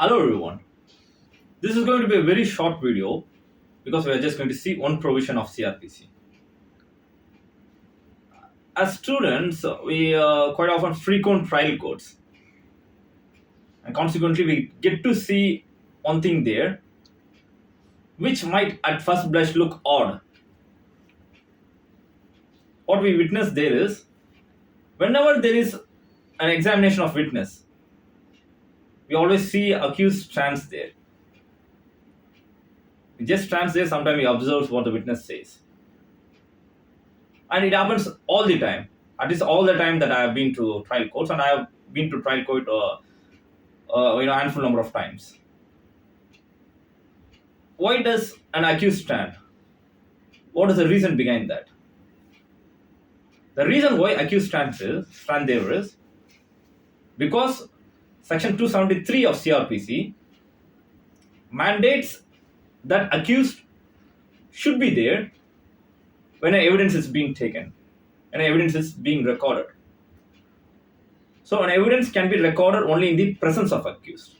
Hello everyone. This is going to be a very short video because we are just going to see one provision of CrPC. As students, we quite often frequent trial codes, and consequently, we get to see one thing there which might at first blush look odd. What we witness there is whenever there is an examination of witness, we always see accused stands there. He just stands there, sometimes he observes what the witness says. And it happens all the time, at least all the time that I have been to trial courts, and I have been to trial court handful number of times. Why does an accused stand? What is the reason behind that? The reason why accused stand there is because section 273 of CrPC mandates that accused should be there when an evidence is being taken, and evidence is being recorded. So an evidence can be recorded only in the presence of accused.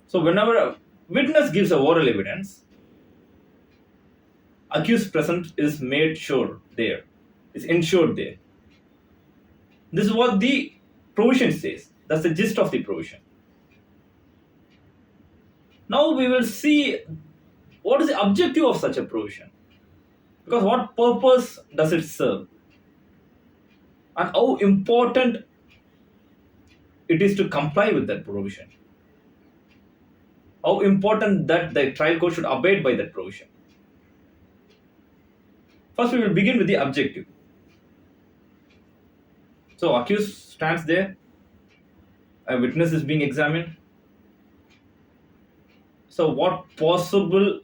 So whenever a witness gives a oral evidence, accused present is made sure there, is ensured there. This is what the provision says. That's the gist of the provision. Now we will see what is the objective of such a provision. Because what purpose does it serve? And how important it is to comply with that provision. How important that the trial court should abide by that provision. First, we will begin with the objective. So, accused stands there, a witness is being examined. So, what possible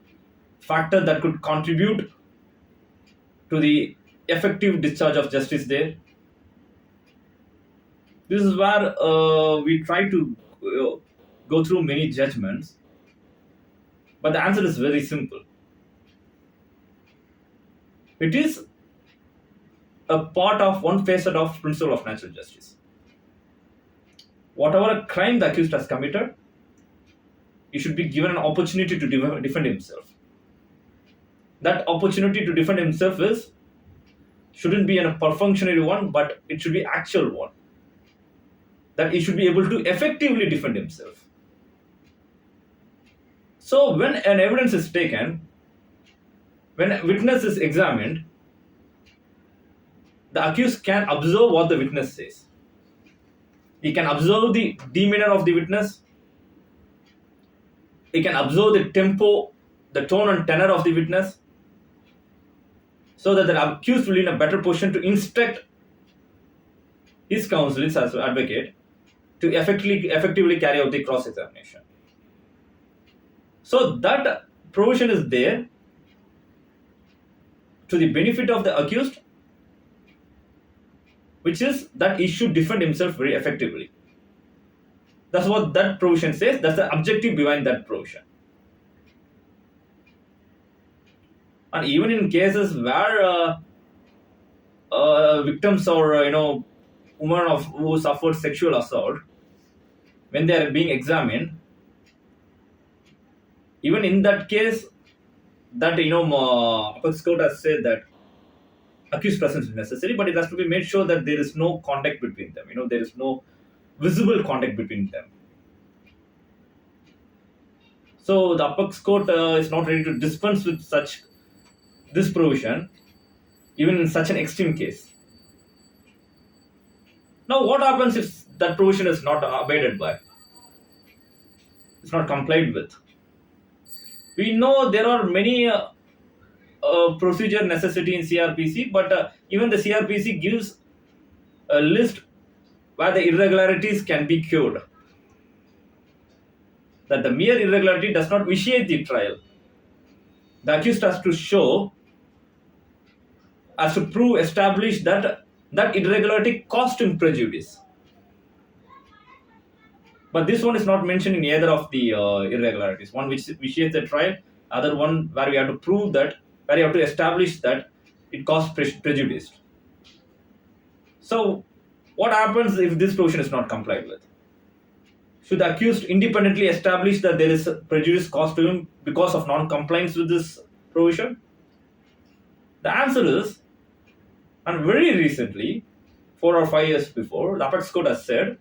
factor that could contribute to the effective discharge of justice there? This is where we try to go through many judgments, but the answer is very simple. It is a part of one facet of principle of natural justice. Whatever crime the accused has committed, he should be given an opportunity to defend himself. That opportunity to defend himself shouldn't be a perfunctory one, but it should be actual one. That he should be able to effectively defend himself. So when an evidence is taken, when a witness is examined, the accused can observe what the witness says. He can observe the demeanor of the witness. He can observe the tempo, the tone and tenor of the witness, so that the accused will be in a better position to instruct his counsel, his advocate, to effectively carry out the cross-examination. So that provision is there to the benefit of the accused, which is that he should defend himself very effectively. That's what that provision says. That's the objective behind that provision. And even in cases where victims or women who suffered sexual assault, when they are being examined, even in that case, that apex court has said that accused presence is necessary, but it has to be made sure that there is no contact between them. There is no visible contact between them. So the apex court is not ready to dispense with this provision, even in such an extreme case. Now, what happens if that provision is not abided by? It's not complied with. We know there are many procedure necessity in CrPC, but even the CrPC gives a list where the irregularities can be cured. That the mere irregularity does not vitiate the trial. The accused has to establish that irregularity caused him prejudice. But this one is not mentioned in either of the irregularities. One which vitiates the trial, other one where we have to prove that, where you have to establish that it caused prejudice. So, what happens if this provision is not complied with? Should the accused independently establish that there is a prejudice caused to him because of non-compliance with this provision? The answer is, and very recently, 4 or 5 years before, the Apex Court has said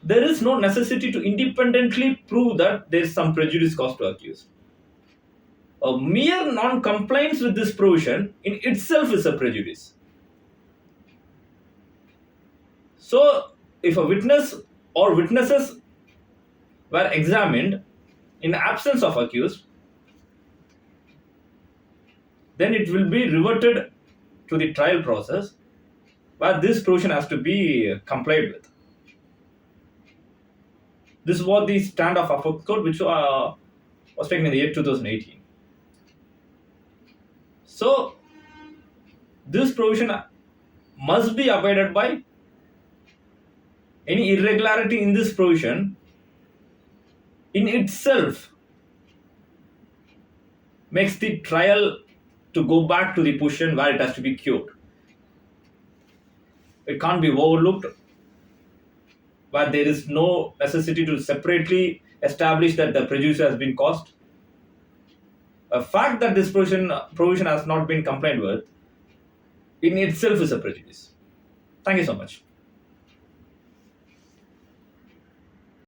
there is no necessity to independently prove that there is some prejudice caused to accused. A mere non-compliance with this provision in itself is a prejudice. So, if a witness or witnesses were examined in absence of accused, then it will be reverted to the trial process where this provision has to be complied with. This is what the stand of Apex Court, which was taken in the year 2018. So, this provision must be abided by. Any irregularity in this provision in itself makes the trial to go back to the position where it has to be cured. It can't be overlooked, where there is no necessity to separately establish that the prejudice has been caused. A fact that this provision has not been complied with in itself is a prejudice. Thank you so much.